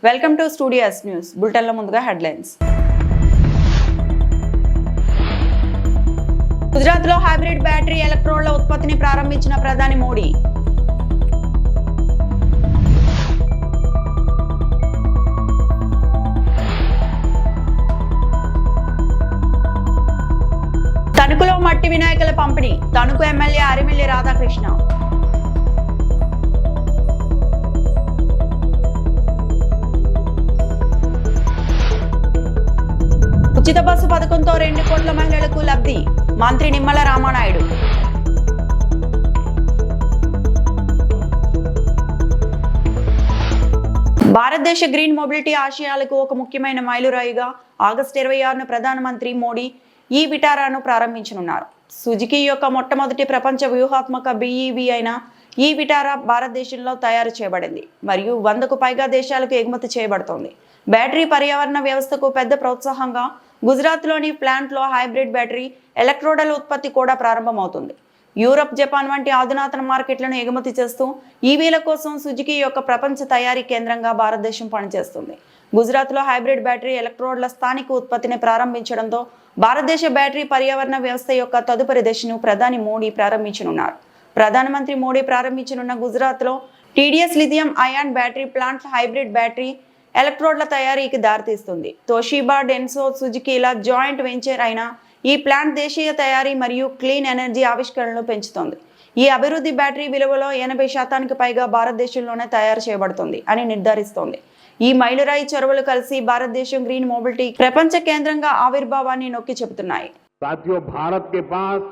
Welcome to studios news బులెటిన్ల ముందుగా headlines. గుజరాత్లో hybrid battery ఎలక్ట్రోడ్ల ఉత్పత్తిని ప్రారంభించిన ప్రధాని మోడీ. తణుకులో మట్టి వినాయకుల పంపిణీ. తణుకు ఎమ్మెల్యే అరిమిల్లి రాధాకృష్ణ. ఉచిత బస్సు పథకంతో 2 కోట్ల మహిళలకు లబ్ధి. మంత్రి నిమ్మల రామానాయుడు. భారతదేశ గ్రీన్ మొబిలిటీ ఆశయాలకు ఒక ముఖ్యమైన మైలురాయిగా ఆగస్టు 26న ప్రధానమంత్రి మోడీ ఈ విటారాను ప్రారంభించనున్నారు. సుజుకి యొక్క మొట్టమొదటి ప్రపంచ వ్యూహాత్మక BEV అయిన ఈ విటారా భారతదేశంలో తయారు చేయబడింది మరియు 100కు పైగా దేశాలకు ఎగుమతి చేయబడుతోంది. బ్యాటరీ పర్యావరణ వ్యవస్థకు పెద్ద ప్రోత్సాహంగా గుజరాత్లోని ప్లాంట్లో హైబ్రిడ్ బ్యాటరీ ఎలక్ట్రోడల ఉత్పత్తి కూడా ప్రారంభమవుతుంది. యూరప్, జపాన్ వంటి అధునాతన మార్కెట్లను ఎగుమతి చేస్తూ ఈవీల కోసం సుజుకి యొక్క ప్రపంచ తయారీ కేంద్రంగా భారతదేశం పనిచేస్తుంది. గుజరాత్లో హైబ్రిడ్ బ్యాటరీ ఎలక్ట్రోడ్ల స్థానిక ఉత్పత్తిని ప్రారంభించడంతో భారతదేశ బ్యాటరీ పర్యావరణ వ్యవస్థ యొక్క తదుపరి దశను ప్రధాని మోడీ ప్రారంభించనున్నారు. ప్రధానమంత్రి మోడీ ప్రారంభించనున్న గుజరాత్లో TDS lithium ion battery plant hybrid battery ఎలక్ట్రోడ్ల తయారీకి దారితీస్తుంది. తోషిబా, డెన్సో, సుజుకీల జాయింట్ వెంచర్ అయిన ఈ ప్లాంట్ దేశీయ తయారీ మరియు క్లీన్ ఎనర్జీ ఆవిష్కరణలు పెంచుతోంది. ఈ అభివృద్ధి బ్యాటరీ విలువలో 80% పైగా భారతదేశంలోనే తయారు చేయబడుతుంది అని నిర్ధారిస్తోంది. ఈ మైలురాయి చొరవలు కలిసి భారతదేశం గ్రీన్ మొబిలిటీ ప్రపంచ కేంద్రంగా ఆవిర్భావాన్ని నొక్కి చెబుతున్నాయి. साथियों, भारत के पास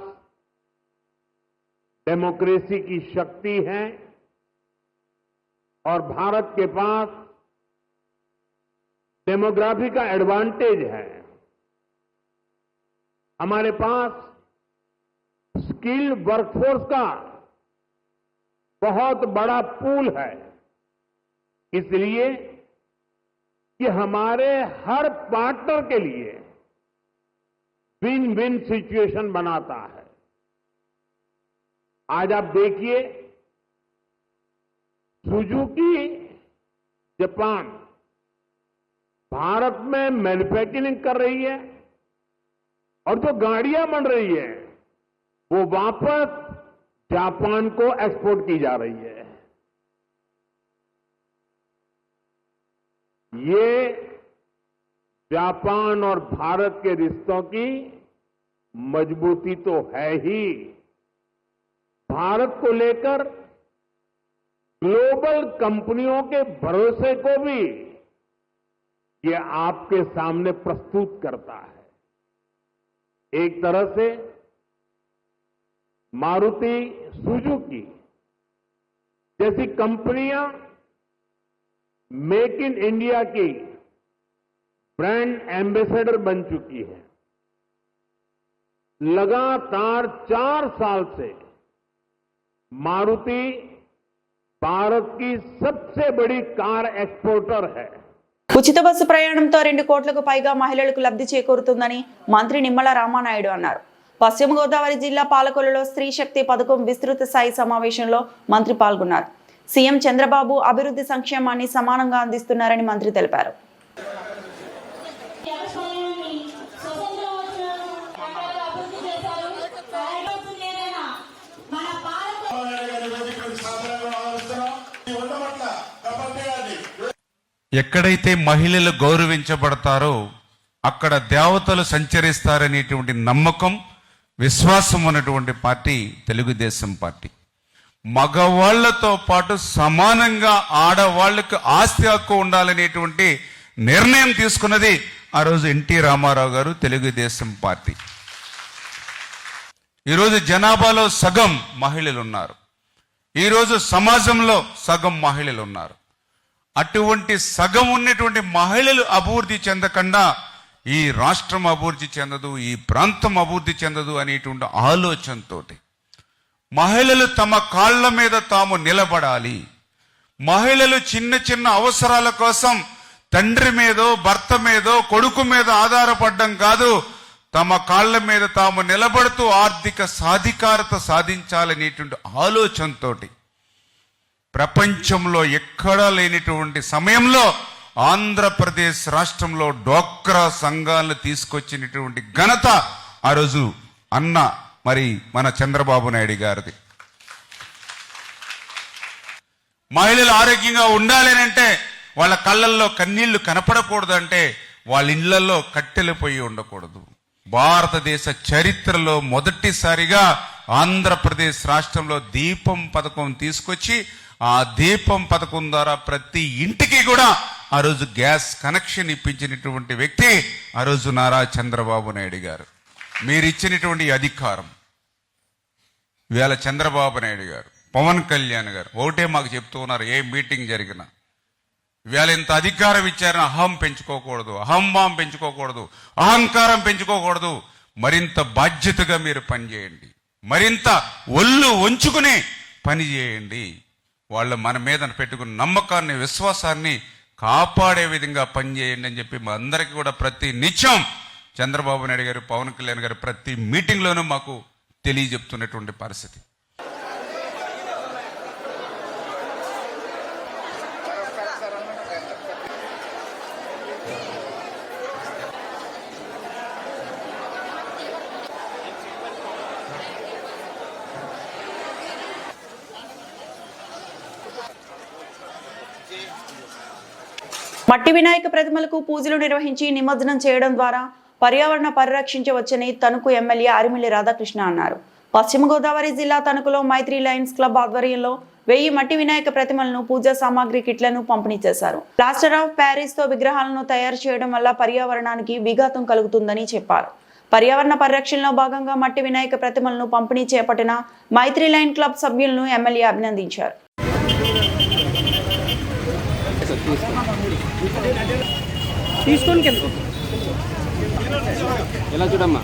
डेमोक्रेसी की शक्ति है और भारत के पास डेमोग्राफी का एडवांटेज है. हमारे पास स्किल्ड वर्कफोर्स का बहुत बड़ा पूल है. इसलिए कि हमारे हर पार्टनर के लिए विन विन सिचुएशन बनाता है. आज आप देखिए, सुजुकी जापान भारत में मैन्युफैक्चरिंग कर रही है और जो गाड़ियां बन रही है वो वापस जापान को एक्सपोर्ट की जा रही है. ये जापान और भारत के रिश्तों की मजबूती तो है ही, भारत को लेकर ग्लोबल कंपनियों के भरोसे को भी ये आपके सामने प्रस्तुत करता है. एक तरह से मारुति सुजुकी जैसी कंपनियां मेक इन इंडिया की ब्रांड एम्बेसडर बन चुकी है. लगातार 4 साल से मारुति भारत की सबसे बड़ी कार एक्सपोर्टर है. ఉచిత బస్సు ప్రయాణంతో 2 కోట్లకు పైగా మహిళలకు లబ్ధి చేకూరుతుందని మంత్రి నిమ్మల రామానాయుడు అన్నారు. పశ్చిమ గోదావరి జిల్లా పాలకొల్లులో స్త్రీ శక్తి పథకం విస్తృత స్థాయి సమావేశంలో మంత్రి పాల్గొన్నారు. సీఎం చంద్రబాబు అభివృద్ధి సంక్షేమాన్ని సమానంగా అందిస్తున్నారని మంత్రి తెలిపారు. ఎక్కడైతే మహిళలు గౌరవించబడతారో అక్కడ దేవతలు సంచరిస్తారనేటువంటి నమ్మకం, విశ్వాసం ఉన్నటువంటి పార్టీ తెలుగుదేశం పార్టీ. మగవాళ్లతో పాటు సమానంగా ఆడవాళ్లకు ఆస్తి హక్కు ఉండాలనేటువంటి నిర్ణయం తీసుకున్నది ఆ రోజు ఎన్టీ రామారావు గారు, తెలుగుదేశం పార్టీ. ఈరోజు జనాభాలో సగం మహిళలు ఉన్నారు. ఈరోజు సమాజంలో సగం మహిళలు ఉన్నారు. అటువంటి సగం ఉన్నటువంటి మహిళలు అభివృద్ధి చెందకుండా ఈ రాష్ట్రం అభివృద్ధి చెందదు, ఈ ప్రాంతం అభివృద్ధి చెందదు అనేటువంటి ఆలోచనతోటి మహిళలు తమ కాళ్ళ మీద తాము నిలబడాలి. మహిళలు చిన్న చిన్న అవసరాల కోసం తండ్రి మీదో, భర్త మీదో, కొడుకు మీద ఆధారపడడం కాదు, తమ కాళ్ళ మీద తాము నిలబడుతూ ఆర్థిక సాధికారత సాధించాలనేటువంటి ఆలోచనతోటి ప్రపంచంలో ఎక్కడా లేనిటువంటి సమయంలో ఆంధ్రప్రదేశ్ రాష్ట్రంలో డ్వాక్రా సంఘాలను తీసుకొచ్చినటువంటి ఘనత ఆ రోజు అన్న మరి మన చంద్రబాబు నాయుడు గారిది. మహిళలు ఆరోగ్యంగా ఉండాలి అంటే వాళ్ళ కళ్ళల్లో కన్నీళ్లు కనపడకూడదు అంటే వాళ్ళ ఇళ్లలో కట్టెలు పొయ్యి ఉండకూడదు. భారతదేశ చరిత్రలో మొదటిసారిగా ఆంధ్రప్రదేశ్ రాష్ట్రంలో దీపం పథకం తీసుకొచ్చి ఆ దీపం పథకం ద్వారా ప్రతి ఇంటికి కూడా ఆ రోజు గ్యాస్ కనెక్షన్ ఇప్పించినటువంటి వ్యక్తి ఆ రోజు నారా చంద్రబాబు నాయుడు గారు. మీరు ఇచ్చినటువంటి అధికారం ఇవాళ చంద్రబాబు నాయుడు గారు, పవన్ కళ్యాణ్ గారు ఒకటే మాకు చెప్తూ ఉన్నారు. ఏ మీటింగ్ జరిగినా ఇవాళ ఇంత అధికారం ఇచ్చారని అహం పెంచుకోకూడదు, అహంభావం పెంచుకోకూడదు, అహంకారం పెంచుకోకూడదు. మరింత బాధ్యతగా మీరు పనిచేయండి, మరింత ఒళ్ళు వంచుకుని పని చేయండి. వాళ్ళు మన మీద పెట్టుకున్న నమ్మకాన్ని, విశ్వాసాన్ని కాపాడే విధంగా పనిచేయండి అని చెప్పి మా అందరికీ కూడా ప్రతి నిత్యం చంద్రబాబు నాయుడు గారు, పవన్ కళ్యాణ్ గారు ప్రతి మీటింగ్లోనూ మాకు తెలియజెప్తున్నటువంటి పరిస్థితి. మట్టి వినాయక ప్రతిమలకు పూజలు నిర్వహించి నిమజ్జనం చేయడం ద్వారా పర్యావరణ పరిరక్షించవచ్చని తణుకు ఎమ్మెల్యే ఆరిమిల్లి రాధాకృష్ణ అన్నారు. పశ్చిమ గోదావరి జిల్లా తణుకులో మైత్రి లయన్స్ క్లబ్ ఆధ్వర్యంలో 1000 మట్టి వినాయక ప్రతిమలను, పూజా సామాగ్రి కిట్లను పంపిణీ చేశారు. ప్లాస్టర్ ఆఫ్ ప్యారిస్ తో విగ్రహాలను తయారు చేయడం వల్ల పర్యావరణానికి విఘాతం కలుగుతుందని చెప్పారు. పర్యావరణ పరిరక్షణలో భాగంగా మట్టి వినాయక ప్రతిమలను పంపిణీ చేపట్టిన మైత్రి లయన్ క్లబ్ సభ్యులను ఎమ్మెల్యే అభినందించారు. తీసుకొని ఎలా చూడమ్మా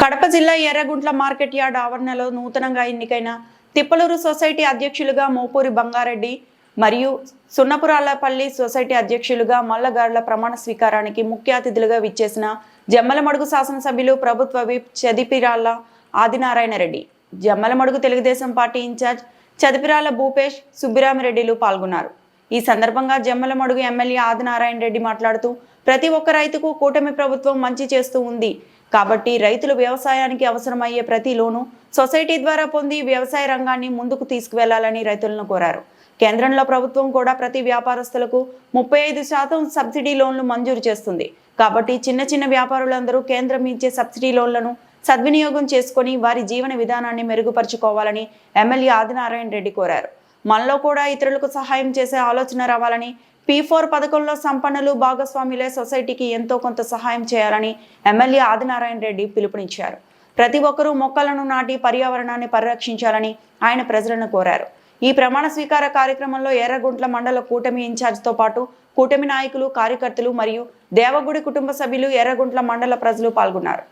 కడప జిల్లా ఎర్రగుంట్ల మార్కెట్ యార్డ్ ఆవరణలో నూతనంగా ఎన్నికైన తిప్పలూరు సొసైటీ అధ్యక్షులుగా మోపూరి బంగారెడ్డి మరియు సున్నపురాళ్లపల్లి సొసైటీ అధ్యక్షులుగా మల్లగారుల ప్రమాణ స్వీకారానికి ముఖ్య అతిథులుగా విచ్చేసిన జమ్మలమడుగు శాసనసభ్యులు ప్రభుత్వ whip Chadipiralla Adinarayana Reddy, Jammalamadugu Telugu Desam party in-charge Chadipiralla Bhupesh, సుబ్బిరామిరెడ్డిలు పాల్గొన్నారు. ఈ సందర్భంగా జమ్మలమడుగు ఎమ్మెల్యే ఆదినారాయణ రెడ్డి మాట్లాడుతూ, ప్రతి ఒక్క రైతుకు కూటమి ప్రభుత్వం మంచి చేస్తూ ఉంది కాబట్టి రైతులు వ్యవసాయానికి అవసరమయ్యే ప్రతి లోను సొసైటీ ద్వారా పొంది వ్యవసాయ రంగాన్ని ముందుకు తీసుకువెళ్లాలని రైతులను కోరారు. కేంద్రంలో ప్రభుత్వం కూడా ప్రతి వ్యాపారస్తులకు 35% సబ్సిడీ లోన్లు మంజూరు చేస్తుంది కాబట్టి చిన్న వ్యాపారులందరూ కేంద్రం ఇచ్చే సబ్సిడీ లోన్లను సద్వినియోగం చేసుకుని వారి జీవన విధానాన్ని మెరుగుపరుచుకోవాలని ఎమ్మెల్యే ఆదినారాయణ రెడ్డి కోరారు. మనలో కూడా ఇతరులకు సహాయం చేసే ఆలోచన రావాలని, P4 పథకంలో సంపన్నులు భాగస్వాములే సొసైటీకి ఎంతో కొంత సహాయం చేయాలని ఎమ్మెల్యే ఆదినారాయణ రెడ్డి పిలుపునిచ్చారు. ప్రతి ఒక్కరూ మొక్కలను నాటి పర్యావరణాన్ని పరిరక్షించాలని ఆయన ప్రజలను కోరారు. ఈ ప్రమాణ స్వీకార కార్యక్రమంలో ఎర్రగుంట్ల మండల కూటమి ఇన్ఛార్జితో పాటు కూటమి నాయకులు, కార్యకర్తలు మరియు దేవగుడి కుటుంబ సభ్యులు, ఎర్రగుంట్ల మండల ప్రజలు పాల్గొన్నారు.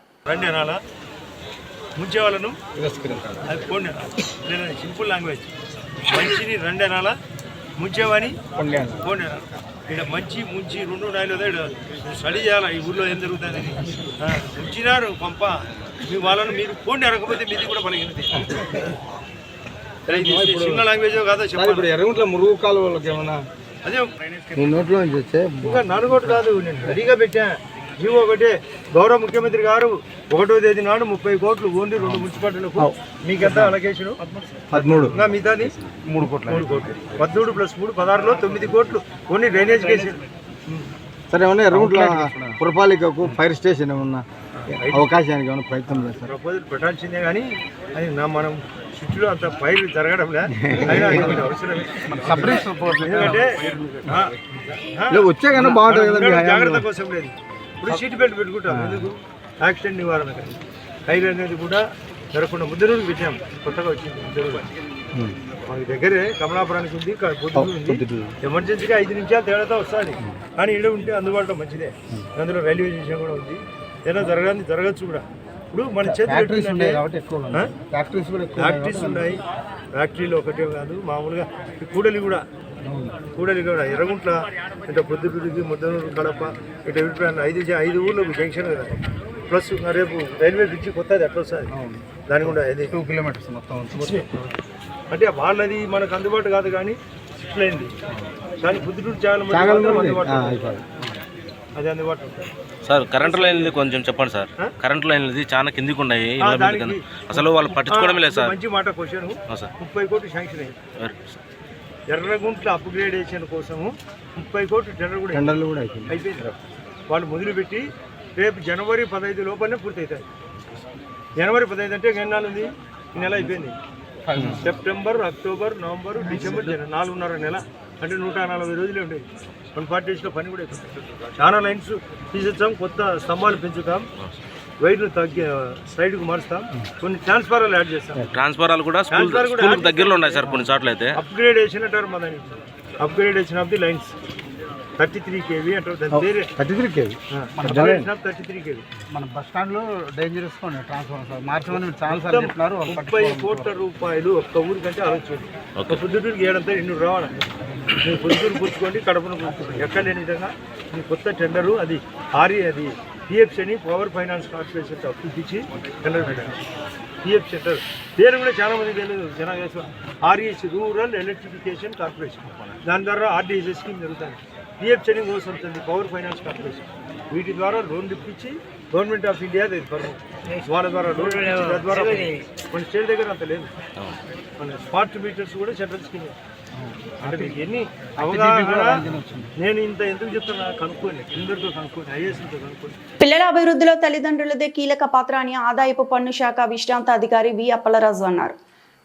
సింపుల్ లాంగ్వేజ్ మంచిని రెండేనాల ముంచేవాని ఇక్కడ మంచి ముంచి 2 నాయలు స్టడీ చేయాలి. ఈ ఊళ్ళో ఏం జరుగుతుంది ముంచినారు పంప మీ వాళ్ళను మీరు పోండి అనకపోతే మీది కూడా పలికింది. చిన్న లాంగ్వేజ్ కాదా చెప్పాలి. ఎర్రగుంట్ల మురుగు కాలువలకు ఏమన్నా అదే నోట్లో ఇంకా నలుగోటు కాదు, నేను రెడీగా పెట్టా. జీవో ఒకటే గౌరవ ముఖ్యమంత్రి గారు 1వ తేదీ నాడు 30 కోట్లు ఓన్లీ 2 మున్సిపాలిటీలకు. మీకెంత అలొకేషన్? 13. ఇంకా మిగతాది 3 కోట్లు. 13 + 3 16లో 9 కోట్లు ఓన్లీ డ్రైనేజ్ కేసు. సరే, ఏమన్నా ఎర్రగుంట్ల పురపాలికకు ఫైర్ స్టేషన్ ఏమన్నా అవకాశానికి ఏమైనా ప్రయత్నం లేదు సార్? ప్రపోజల్ పెట్టాల్సిందే కానీ అది మనం చుట్టూ అంత ఫైర్ జరగడం అయినా అవసరమే. ఎందుకంటే వచ్చే కానీ బాగుంటుంది కదా, జాగ్రత్త కోసం లేదు. ఇప్పుడు సీట్ బెల్ట్ పెట్టుకుంటాం ఎందుకు? యాక్సిడెంట్ నివారణ కానీ. హైవే అనేది కూడా జరగకుండా ముద్దనూరుకి పెట్టాం, కొత్తగా వచ్చింది ముద్దనూరు. మాకు దగ్గరే కమలాపురానికి ఉంది, పొద్దుటూరు ఉంది. ఎమర్జెన్సీగా 5 నిమిషాలు తేడాతో వస్తుంది కానీ ఇక్కడ ఉంటే అందుబాటులో మంచిదే. అందులో రైల్వే స్టేషన్ కూడా ఉంది, ఏదైనా జరగచ్చు కూడా. ఇప్పుడు మన చేతులు ఫ్యాక్టరీస్ ఉన్నాయి. ఫ్యాక్టరీలు ఒకటే కాదు, మామూలుగా కూడలి కూడా కూడలి కూడా ఎర్రగుంట్ల ఇటు పొద్దుటూరికి ముద్దనూరు కడప ఇటు ఎవిటిప్రాన్ 5 ఊర్లకు జంక్షన్ కదా. ప్లస్ రేపు రైల్వే బ్రిడ్జి కొత్తది అట్లా వస్తుంది, దాని కూడా అది 2 కిలోమీటర్స్ మొత్తం అంటే వాళ్ళది మనకు అందుబాటు కాదు కానీ సిక్స్ అయింది. కానీ పొద్దుటూరు చాలా అందుబాటు అది అందుబాటు ఉంటుంది. సార్ కరెంట్ లైన్లు కొంచెం చెప్పండి సార్. కరెంట్ లైన్లు చాలా కిందికి ఉన్నాయి, అసలు వాళ్ళు పట్టించుకోవడమే లేదు సార్. మంచి మాట క్వశ్చన్. 30 కోట్లు శాంక్షన్ అయ్యింది. ఎర్రగుంట్ల అప్గ్రేడేషన్ కోసము 30 కోట్లు టెండర్లు కూడా అయిపోయింది. వాళ్ళు మొదలుపెట్టి రేపు జనవరి 15 లోపలనే పూర్తి అవుతాయి. జనవరి 15 అంటే ఎన్నాళ్ళు ఉంది, ఈ నెల అయిపోయింది. సెప్టెంబర్, అక్టోబర్, నవంబర్, డిసెంబర్, 4.5 నెల అంటే 140 రోజులే ఉండేవి. 140 డేస్లో పని కూడా అయిపోతుంది. చాలా లైన్స్ తీసేస్తాం, కొత్త స్తంభాలు పెంచుతాం, వైర్లు తగ్గి సైడ్కు మారుస్తాం, కొన్ని ట్రాన్స్ఫారాలు యాడ్ చేస్తాం. ట్రాన్స్ఫారాలు కూడా స్కూల్ దగ్గరలో ఉన్నాయి సార్ కొన్ని చోట్ల అయితే. అప్గ్రేడేషన్ అంటారు మన upgradation of the lines 33 kV అంటారు. దాని పేరే 33 kV. 33 kV. మన బస్ స్టాండ్లో డేంజరస్ ట్రాన్స్ఫార్మర్ మార్చమని చాలా సార్లు చెప్తున్నారు. 30 కోట్ల రూపాయలు ఒక్క ఊరికంటే ఆలోచించండి. ఒక్క పొద్దుటూరుకి ఏడంతా 200 రావాలండి. మీరు పొద్దుటూరు కూర్చుకోండి, కడపను కూర్చుకోండి, ఎక్కడ లేని విధంగా మీ కొత్త టెండరు అది అది పిఎఫ్ అని పవర్ ఫైనాన్స్ కార్పొరేషన్ అప్పించి టెండర్ పెట్టారు. పిఎఫ్ సెంటర్ పేరు కూడా చాలా మంది తెలియదు. జనాలు ఆర్ఈఎస్ రూరల్ ఎలక్ట్రిఫికేషన్ కార్పొరేషన్, దాని ద్వారా ఆర్డీఎస్ స్కీమ్ జరుగుతుంది. పిఎఫ్ చెని కోసం పవర్ ఫైనాన్స్ కార్పొరేషన్, వీటి ద్వారా లోన్లు ఇప్పించి గవర్నమెంట్ ఆఫ్ ఇండియా వాళ్ళ ద్వారా లోన్ ద్వారా మన స్టేట్ దగ్గర అంత లేదు. మన స్మార్ట్ మీటర్స్ కూడా సెంట్రల్ స్కీమ్. అంటే మీకు ఎన్ని అవగాహన, నేను ఇంత ఎందుకు చెప్తున్నా కనుక్కోండి, అందరితో కనుక్కోండి, ఐఏఎస్తో కనుక్కోండి. పిల్లల అభివృద్ధిలో తల్లిదండ్రులదే కీలక పాత్ర అని ఆదాయపు పన్ను శాఖ విశ్రాంత అధికారి వి అప్పలరాజు అన్నారు.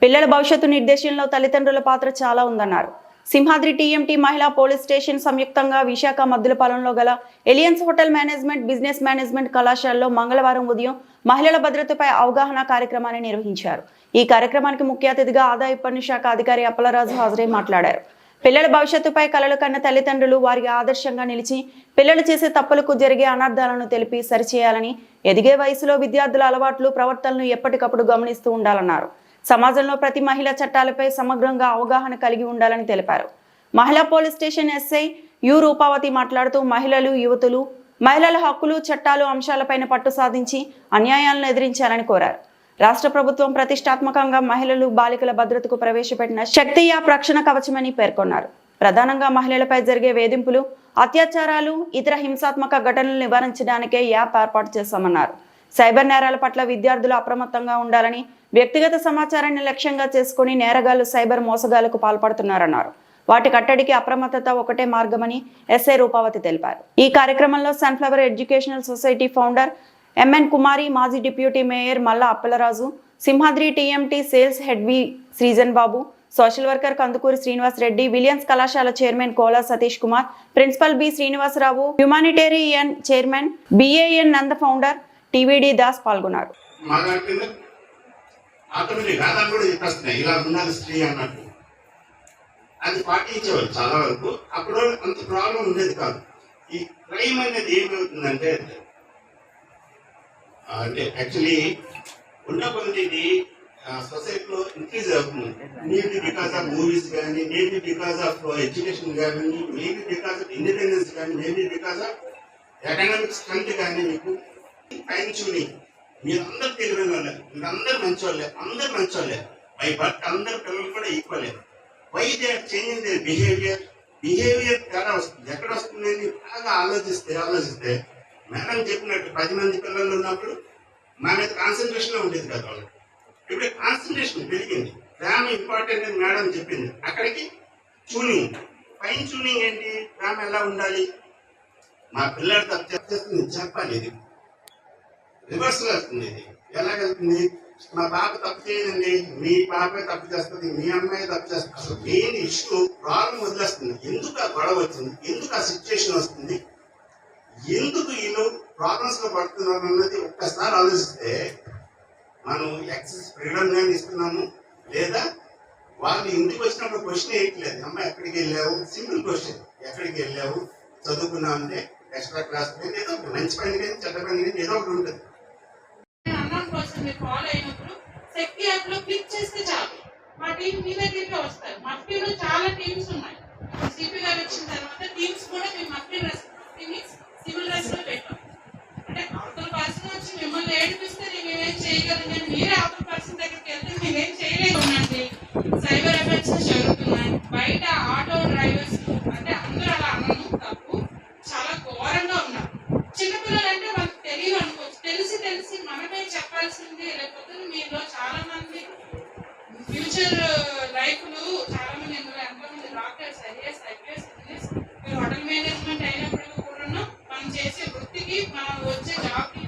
పిల్లల భవిష్యత్తు నిర్దేశంలో తల్లిదండ్రుల పాత్ర చాలా ఉందన్నారు. సింహాద్రి టీఎంటీ మహిళా పోలీస్ స్టేషన్ సంయుక్తంగా విశాఖ మద్దులపాలెంలో గల aliens hotel management business management కళాశాలలో మంగళవారం ఉదయం మహిళల భద్రతపై అవగాహన కార్యక్రమాన్ని నిర్వహించారు. ఈ కార్యక్రమానికి ముఖ్య అతిథిగా ఆదాయ పన్ను శాఖ అధికారి అప్పలరాజు హాజరై మాట్లాడారు. పిల్లల భవిష్యత్తుపై కలలు కన్న తల్లిదండ్రులు వారికి ఆదర్శంగా నిలిచి పిల్లలు చేసే తప్పులకు జరిగే అనర్థాలను తెలిపి సరిచేయాలని, ఎదిగే వయసులో విద్యార్థుల అలవాట్లు ప్రవర్తనలను ఎప్పటికప్పుడు గమనిస్తూ ఉండాలన్నారు. సమాజంలో ప్రతి మహిళ చట్టాలపై సమగ్రంగా అవగాహన కలిగి ఉండాలని తెలిపారు. మహిళా police station SI you Rupavathi మాట్లాడుతూ మహిళలు, యువతులు మహిళల హక్కులు, చట్టాలు అంశాలపైన పట్టు సాధించి అన్యాయాలను ఎదిరించాలని కోరారు. రాష్ట్ర ప్రభుత్వం ప్రతిష్టాత్మకంగా మహిళలు, బాలికల భద్రతకు ప్రవేశపెట్టిన శక్తి యాప్ రక్షణ కవచమని పేర్కొన్నారు. ప్రధానంగా మహిళలపై జరిగే వేధింపులు, అత్యాచారాలు, ఇతర హింసాత్మక ఘటనలు నివారించడానికే యాప్ ఏర్పాటు చేశామన్నారు. సైబర్ నేరాల పట్ల విద్యార్థులు అప్రమత్తంగా ఉండాలని, వ్యక్తిగత సమాచారాన్ని లక్ష్యంగా చేసుకుని నేరగాళ్లు సైబర్ మోసగాళ్లకు పాల్పడుతున్నారన్నారు. వాటి కట్టడికి అప్రమత్తత ఒకటే మార్గమని ఎస్ఐ రూపావతి తెలిపారు. ఈ కార్యక్రమంలో Sunflower Educational Society founder MN Kumari, మాజీ deputy mayor Malla Appalaraju, Simhadri TMT sales head V Srijan Babu, social worker Kandukuri Srinivas Reddy, Williams కళాశాల chairman Kola Satish Kumar, principal B Srinivasarao, humanitarian chairman BAN Nanda, founder TVD Das పాల్గొన్నారు. అది పాటించేవారు చాలా వరకు. అప్పుడు అంత ప్రాబ్లం ఉండేది కాదు. ఈ క్రైమ్ అనేది ఏమవుతుందంటే అంటే యాక్చువల్లీ ఉన్న కొద్ది ఇది సొసైటీలో ఇంక్రీజ్ అవుతుంది. మేబీ బికాస్ ఆఫ్ మూవీస్ కానీ, మేబీ బికాస్ ఆఫ్ ఎడ్యుకేషన్ కానీ, మేబీ బికాస్ ఆఫ్ ఇండిపెండెన్స్ కానీ, maybe because of economic strength కానీ. మీకు టైం చూని మీరందరూ తెలివైన వాళ్ళే, మీరందరూ మంచి వాళ్ళే, అందరు మంచి వాళ్ళే. బై బర్త్ అందరు పిల్లలు కూడా ఈక్వలే. Why they are changing their behaviour తేడా వస్తుంది. ఎక్కడ వస్తుంది అని బాగా ఆలోచిస్తే మేడం చెప్పినట్టు 10 మంది పిల్లలు ఉన్నప్పుడు మా మీద కాన్సన్ట్రేషన్ ఉండేది కదా వాళ్ళకి. ఇప్పుడు కాన్సన్ట్రేషన్ పెరిగింది. ప్రేమ ఇంపార్టెంట్ అని మేడం చెప్పింది. అక్కడికి ట్యూనింగ్, ఫైన్ ట్యూనింగ్ ఏంటి, ప్రేమ ఎలా ఉండాలి, మా పిల్లలు తప్పు చేస్తుంది చెప్పాలి. ఇది రివర్స్ వెళ్తుంది. ఇది ఎలా వెళ్తుంది, మా పాప తప్పు చేయదండి, మీ పాపే తప్పు చేస్తుంది, మీ అమ్మాయి తప్పు చేస్తుంది. అసలు మెయిన్ ఇష్యూ ప్రాబ్లం వదిలేస్తుంది. ఎందుకు ఆ గొడవ వచ్చింది, ఎందుకు ఆ సిచ్యువేషన్ వస్తుంది, ఎందుకు వీళ్ళు ప్రాబ్లమ్స్ లో పడుతున్నారు అన్నది ఒక్కసారి ఆలోచిస్తే మనం యాక్సెస్ ఫ్రీడమ్ గానీ ఇస్తున్నాము, లేదా వాళ్ళు ఇంటికి వచ్చినప్పుడు క్వశ్చన్ వేయట్లేదు. అమ్మ ఎక్కడికి వెళ్ళావు, సింపుల్ క్వశ్చన్, ఎక్కడికి వెళ్ళావు, చదువుకున్నావు అంటే ఎక్స్ట్రా క్లాస్ ఏదో మంచి పని కానీ చెడ్డ పని కానీ ఏదో ఒకటి ఉంటుంది. ఫాలో అయినప్పుడు శక్తి యాప్ లో క్లిక్ చేస్తే చాలు మా టీం మీ దగ్గరికి వస్తారు. మా టీంలో చాలా టీమ్స్ ఉన్నాయి. సిపి గారు వచ్చిన తర్వాత టీమ్స్ కూడా మేము సివిల్ డ్రెస్ లో పెట్టాం. అంటే అవతల పర్సన్ వచ్చి మిమ్మల్ని ఏడిపిస్తే నేనేం చేయగలను, కానీ మీరే అవతల పర్సన్ దగ్గరికి వెళ్తే నేనేం చేయలేదండి. సైబర్ ఎఫెక్ట్స్ జరుగుతున్నాయి బయట. ఆటో డ్రైవర్స్ అంటే అందరూ అలా అన్నాను తప్పు, చాలా ఘోరంగా ఉన్నారు. చిన్నపిల్లలు అంటే వాళ్ళకి తెలియదు అనుకోవచ్చు, తెలిసి మనమే చెప్పాల్సింది. లేకపోతే మీలో చాలా మంది ఫ్యూచర్ లైఫ్లు చాలా మంది, ఇందులో ఎంతోమంది డాక్టర్స్, ఐఏఎస్, ఐపీఎస్, మీరు హోటల్ మేనేజ్మెంట్ అయినప్పటికీ కూడా మనం చేసే వృత్తికి మనం వచ్చే జాబ్కి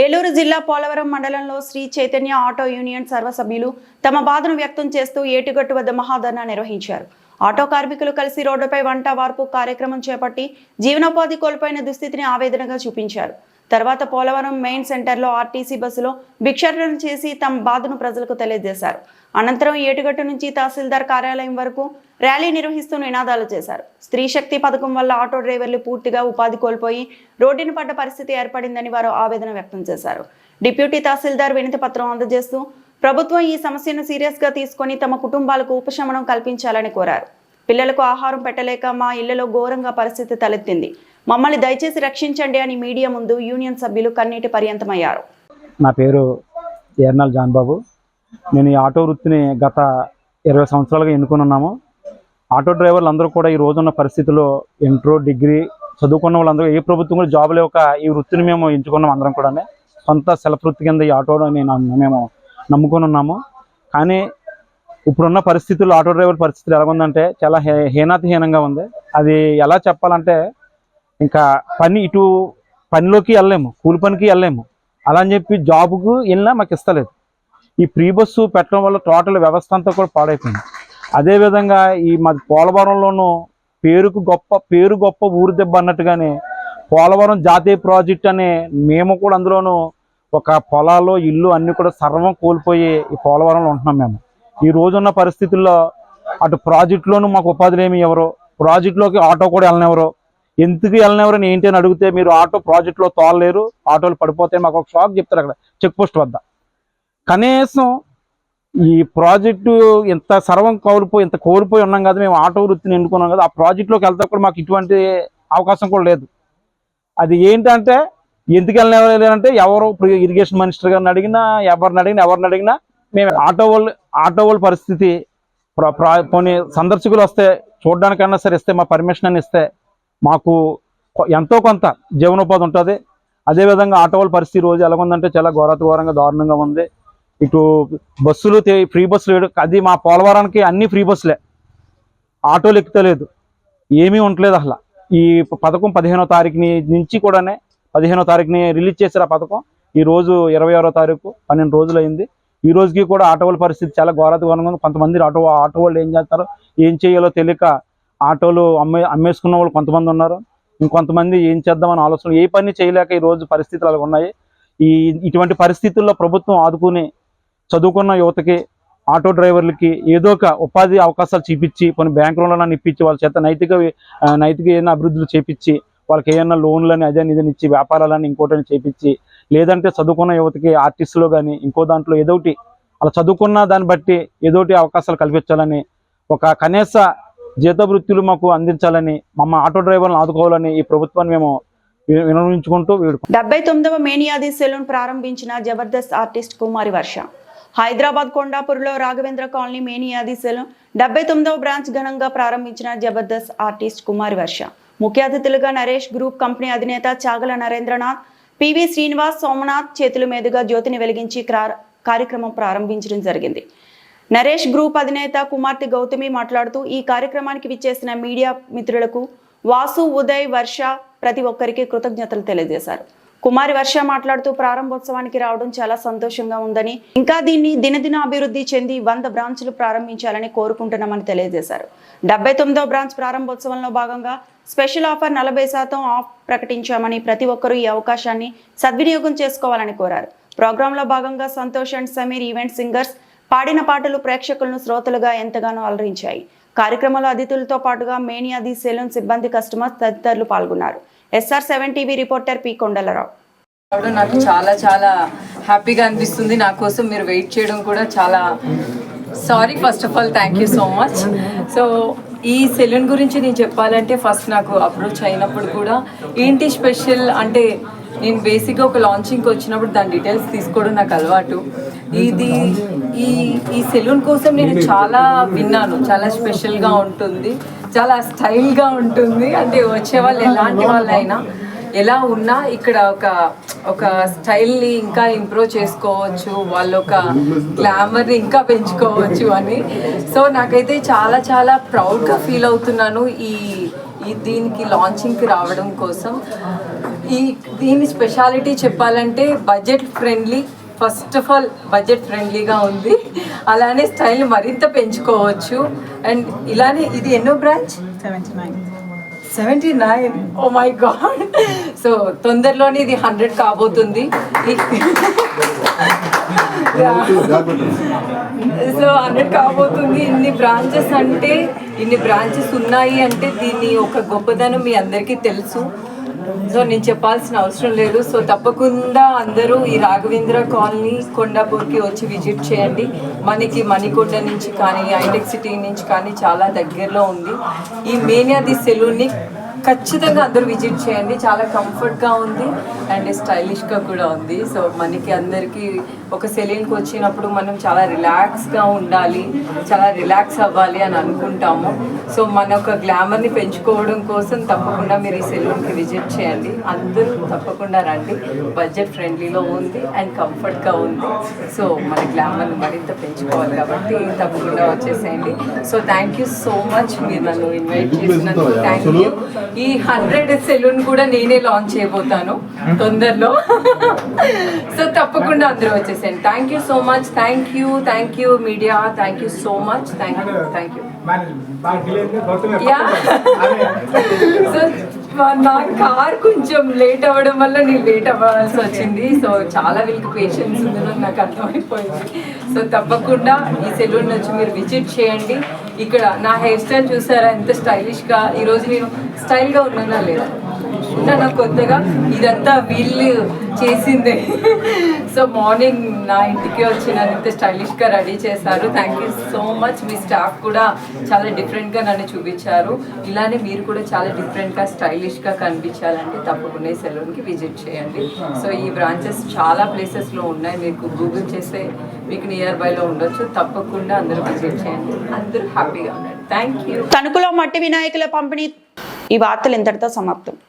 ఏలూరు జిల్లా పోలవరం మండలంలో శ్రీ చైతన్య ఆటో యూనియన్ సర్వసభ్యులు తమ బాధను వ్యక్తం చేస్తూ ఏటిగట్టు వద్ద మహాధర్నా నిర్వహించారు. ఆటో కార్మికులు కలిసి రోడ్డుపై వంట వార్పు కార్యక్రమం చేపట్టి జీవనోపాధి కోల్పోయిన దుస్థితిని ఆవేదనగా చూపించారు. తర్వాత పోలవరం మెయిన్ సెంటర్లో ఆర్టీసీ బస్సులో భిక్షాటన చేసి తమ బాధను ప్రజలకు తెలియజేశారు. అనంతరం ఏటిగట్టు నుంచి తహసీల్దార్ కార్యాలయం వరకు ర్యాలీ నిర్వహిస్తూ నినాదాలు చేశారు. స్త్రీ శక్తి పథకం వల్ల ఆటో డ్రైవర్లు పూర్తిగా ఉపాధి కోల్పోయి రోడ్డున పడ్డ పరిస్థితి ఏర్పడిందని వారు ఆవేదన వ్యక్తం చేశారు. డిప్యూటీ తహసీల్దార్ వినతి పత్రం అందజేస్తూ ప్రభుత్వం ఈ సమస్యను సీరియస్ గా తీసుకొని తమ కుటుంబాలకు ఉపశమనం కల్పించాలని కోరారు. పిల్లలకు ఆహారం పెట్టలేక మా ఇళ్లలో ఘోరంగా పరిస్థితి తలెత్తింది, మమ్మల్ని దయచేసి రక్షించండి అని మీడియా ముందు యూనియన్ సభ్యులు కన్నీటి పర్యంతమయ్యారు. నా పేరు ఎర్నాల్ జాన్బాబు. నేను ఈ ఆటో వృత్తిని గత 20 సంవత్సరాలుగా ఎన్నుకున్నాము. ఆటో డ్రైవర్లు అందరూ కూడా ఈ రోజున్న పరిస్థితుల్లో ఇంటర్, డిగ్రీ చదువుకున్న వాళ్ళందరూ ఏ ప్రభుత్వం కూడా జాబ్ లేక ఈ వృత్తిని మేము ఎంచుకున్నాం. అందరం కూడా సొంత సెల్ఫ్ వృత్తి కింద ఈ ఆటోని మేము నమ్ముకొని ఉన్నాము. కానీ ఇప్పుడున్న పరిస్థితుల్లో ఆటో డ్రైవర్ పరిస్థితులు ఎలా ఉందంటే చాలా హీనాతిహీనంగా ఉంది. అది ఎలా చెప్పాలంటే ఇంకా ఇటు పనిలోకి వెళ్ళలేము, కూలి పనికి వెళ్ళలేము. అలా అని చెప్పి జాబుకు వెళ్ళినా మాకు ఇస్తలేదు. ఈ ఫ్రీ బస్సు పెట్టడం వల్ల టోటల్ వ్యవస్థ అంతా కూడా పాడైపోయింది. అదేవిధంగా ఈ మాది పోలవరంలోనూ పేరు గొప్ప ఊరు దెబ్బ అన్నట్టుగానే పోలవరం జాతీయ ప్రాజెక్ట్ అనే మేము కూడా అందులోనూ ఒక పొలాలు, ఇల్లు అన్నీ కూడా సర్వం కోల్పోయి ఈ పోలవరంలో ఉంటున్నాం. మేము ఈ రోజున్న పరిస్థితుల్లో అటు ప్రాజెక్టులోనూ మాకు ఉపాధులు ఏమి ఎవరో, ప్రాజెక్టులోకి ఆటో కూడా వెళ్ళనివ్వరు. ఎందుకు వెళ్ళనివ్వరని ఏంటి అని అడిగితే మీరు ఆటో ప్రాజెక్టులో తోలలేరు, ఆటోలు పడిపోతే మాకు ఒక షాక్ చెప్తారు అక్కడ చెక్ పోస్ట్ వద్ద. కనీసం ఈ ప్రాజెక్టు ఇంత సర్వం కోల్పోయి ఉన్నాం కదా, మేము ఆటో వృత్తిని ఎన్నుకున్నాం కదా, ఆ ప్రాజెక్టులోకి వెళ్తే కూడా మాకు ఇటువంటి అవకాశం కూడా లేదు. అది ఏంటంటే ఎందుకు వెళ్ళినవారంటే ఎవరు ఇరిగేషన్ మినిస్టర్ గారిని అడిగినా, ఎవరిని అడిగినా మేము ఆటో వాళ్ళ పరిస్థితి కొన్ని సందర్శకులు వస్తే చూడడానికన్నా సరే ఇస్తే మా పర్మిషన్ అని ఇస్తే మాకు ఎంతో కొంత జీవనోపాధి ఉంటుంది. అదేవిధంగా ఆటో వాళ్ళ పరిస్థితి రోజు ఎలా ఉందంటే చాలా ఘోరంగా దారుణంగా ఉంది. ఇటు బస్సులు ఫ్రీ బస్సులు వేయడం, అది మా పోలవరానికి అన్ని ఫ్రీ బస్సులే, ఆటోలు ఎక్కుతలేదు, ఏమీ ఉండలేదు అసలు. ఈ పథకం 15వ తారీఖు నుంచి కూడా 15వ తారీఖుని రిలీజ్ చేశారు ఆ పథకం. ఈరోజు 26వ తారీఖు, 12 రోజులు అయింది. ఈ రోజుకి కూడా ఆటో వాళ్ళ పరిస్థితి చాలా ఘోరంగా ఉంది. కొంతమంది ఆటో వాళ్ళు ఏం చేస్తారో ఏం చేయాలో తెలియక ఆటోలు అమ్మేసుకున్న వాళ్ళు కొంతమంది ఉన్నారు. ఇంకొంతమంది ఏం చేద్దామని ఆలోచన, ఏ పని చేయలేక ఈ రోజు పరిస్థితులు అలా ఉన్నాయి. ఇటువంటి పరిస్థితుల్లో ప్రభుత్వం ఆదుకుని చదువుకున్న యువతకి, ఆటో డ్రైవర్లకి ఏదో ఒక ఉపాధి అవకాశాలు చూపించి, కొన్ని బ్యాంకు లోన్లను ఇప్పించి, వాళ్ళ చేత నైతిక ఏదైనా అభివృద్ధులు చేపించి, వాళ్ళకి ఏదైనా లోన్లని అదని ఇదని ఇచ్చి, వ్యాపారాలని ఇంకోటని చేపించి, లేదంటే చదువుకున్న యువతకి ఆర్టిస్టులో కానీ ఇంకో దాంట్లో ఏదోటి అలా చదువుకున్న దాన్ని బట్టి ఏదోటి అవకాశాలు కల్పించాలని, ఒక కనీస జీతవృత్తులు మాకు అందించాలని, మమ్మ ఆటో డ్రైవర్లను ఆదుకోవాలని ఈ ప్రభుత్వాన్ని మేము వినవించుకుంటూ 79వ మేనియాది సెలూన్ ప్రారంభించిన జబర్దస్త్ ఆర్టిస్ట్ కుమారి వర్ష. హైదరాబాద్ కొండాపూర్లో రాఘవేంద్ర కాలనీ మేనియాది సెలూన్ 79వ బ్రాంచ్ ఘనంగా ప్రారంభించిన జబర్దస్త్ ఆర్టిస్ట్ కుమారి వర్ష. ముఖ్య అతిథులుగా నరేష్ గ్రూప్ కంపెనీ అధినేత చాగల నరేంద్రనాథ్, పివి శ్రీనివాస్, సోమనాథ్ చేతుల మీదుగా జ్యోతిని వెలిగించి కార్యక్రమం ప్రారంభించడం జరిగింది. నరేష్ గ్రూప్ అధినేత కుమార్తె గౌతమి మాట్లాడుతూ ఈ కార్యక్రమానికి విచ్చేసిన మీడియా మిత్రులకు వాసు, ఉదయ్, వర్ష ప్రతి ఒక్కరికి కృతజ్ఞతలు తెలియజేశారు. కుమారి వర్ష మాట్లాడుతూ ప్రారంభోత్సవానికి రావడం చాలా సంతోషంగా ఉందని, ఇంకా దీన్ని దినదిన అభివృద్ధి చెంది 100 బ్రాంచ్లు ప్రారంభించాలని కోరుకుంటున్నామని తెలియజేశారు. 79వ బ్రాంచ్ ప్రారంభోత్సవంలో భాగంగా స్పెషల్ ఆఫర్ 40% ఆఫ్ ప్రకటించామని, ప్రతి ఒక్కరూ ఈ అవకాశాన్ని సద్వినియోగం చేసుకోవాలని కోరారు. ప్రోగ్రాంలో భాగంగా Santosh and Sameer event singers పాడిన పాటలు ప్రేక్షకులను శ్రోతలుగా ఎంతగానో అలరించాయి. కార్యక్రమంలో అతిథులతో పాటుగా మేనియాది సెలూన్ సిబ్బంది, కస్టమర్స్ తదితరులు పాల్గొన్నారు. SR7 TV reporter P Kondalarao. నాకు చాలా చాలా హ్యాపీగా అనిపిస్తుంది. నా కోసం మీరు వెయిట్ చేయడం కూడా చాలా sorry. First of all thank you so much. So ఈ సెలూన్ గురించి నేను చెప్పాలంటే ఫస్ట్ నాకు అప్రోచ్ అయినప్పుడు కూడా ఏంటి స్పెషల్ అంటే నేను బేసిక్గా ఒక లాంచింగ్కి వచ్చినప్పుడు దాని డీటెయిల్స్ తీసుకోవడం నాకు అలవాటు. ఇది ఈ సెలూన్ కోసం నేను చాలా విన్నాను, చాలా స్పెషల్గా ఉంటుంది, చాలా స్టైల్గా ఉంటుంది. అంటే వచ్చే వాళ్ళు ఎలాంటి వాళ్ళైనా ఎలా ఉన్నా ఇక్కడ ఒక స్టైల్ని ఇంకా ఇంప్రూవ్ చేసుకోవచ్చు, వాళ్ళు ఒక గ్లామర్ని ఇంకా పెంచుకోవచ్చు అని. సో నాకైతే చాలా చాలా ప్రౌడ్గా ఫీల్ అవుతున్నాను ఈ దీనికి లాంచింగ్కి రావడం కోసం. దీని స్పెషాలిటీ చెప్పాలంటే budget friendly. First of all budget ఫ్రెండ్లీగా ఉంది, అలానే స్టైల్ని మరింత పెంచుకోవచ్చు. అండ్ ఇలానే ఇది ఎన్నో branch? 79. Oh my god. So తొందరలోనే ఇది 100 కాబోతుంది. సో 100 కాబోతుంది. ఇన్ని బ్రాంచెస్ ఉన్నాయి అంటే దీన్ని ఒక గొప్పదనం మీ అందరికీ తెలుసు. సో నేను చెప్పాల్సిన అవసరం లేదు. సో తప్పకుండా అందరూ ఈ రాఘవేంద్ర కాలనీ కొండాపూర్కి వచ్చి విజిట్ చేయండి. మనకి మణికొండ నుంచి కానీ హైటెక్ సిటీ నుంచి కానీ చాలా దగ్గరలో ఉంది. ఈ మేనియా ది సెలూన్ని ఖచ్చితంగా అందరూ విజిట్ చేయండి. చాలా కంఫర్ట్గా ఉంది అండ్ స్టైలిష్గా కూడా ఉంది. సో మనకి అందరికీ ఒక సెలూన్కి వచ్చినప్పుడు మనం చాలా రిలాక్స్గా ఉండాలి, చాలా రిలాక్స్ అవ్వాలి అని అనుకుంటాము. సో మన ఒక గ్లామర్ని పెంచుకోవడం కోసం తప్పకుండా మీరు ఈ సెలూన్కి విజిట్ చేయండి. అందరూ తప్పకుండా రండి. బడ్జెట్ ఫ్రెండ్లీలో ఉంది అండ్ కంఫర్ట్గా ఉంది. సో మన గ్లామర్ని మరింత పెంచుకోవాలి కాబట్టి తప్పకుండా వచ్చేసేయండి. So thank you so much, మీరు నన్ను ఇన్వైట్ చేసినందుకు థ్యాంక్ యూ. ఈ 100 సెలూన్ కూడా నేనే లాంచ్ చేయబోతాను తొందరలో. సో తప్పకుండా అందరూ వచ్చేసేయండి. Thank you so much. Thank you media. Thank you so much. Thank you. So నా కార్ కొంచెం లేట్ అవ్వడం వల్ల నేను లేట్ అవ్వాల్సి వచ్చింది. సో చాలా వీళ్ళకి పేషెన్స్ ఉందని నాకు అర్థమైపోయింది. సో తప్పకుండా ఈ సెలూన్ వచ్చి మీరు విజిట్ చేయండి. ఇక్కడ నా హెయిర్ స్టైల్ చూసారా ఎంత స్టైలిష్గా. ఈరోజు నేను స్టైల్గా ఉన్నానా లేదా? ఉన్నానా కొత్తగా? ఇదంతా వీళ్ళు చేసిందే. సో మార్నింగ్ నా ఇంటికి వచ్చి నన్ను ఇంత స్టైలిష్గా రెడీ చేశారు. Thank you so much. Me staff కూడా చాలా డిఫరెంట్గా నన్ను చూపించారు. ఇలానే మీరు కూడా చాలా డిఫరెంట్గా స్టైలిష్గా కనిపించాలంటే తప్పకుండా ఈ సెలూన్కి విజిట్ చేయండి. సో ఈ బ్రాంచెస్ చాలా ప్లేసెస్లో ఉన్నాయి, మీకు గూగుల్ చేస్తే మీకు నియర్ బైలో ఉండొచ్చు. తప్పకుండా అందరూ విజిట్ చేయండి. అందరూ హ్యాపీగా ఉండండి. Thank you. తణుకులో మట్టి వినాయకుల పంపిణీ. ఈ వార్తలు ఇంతటితో సమాప్తం.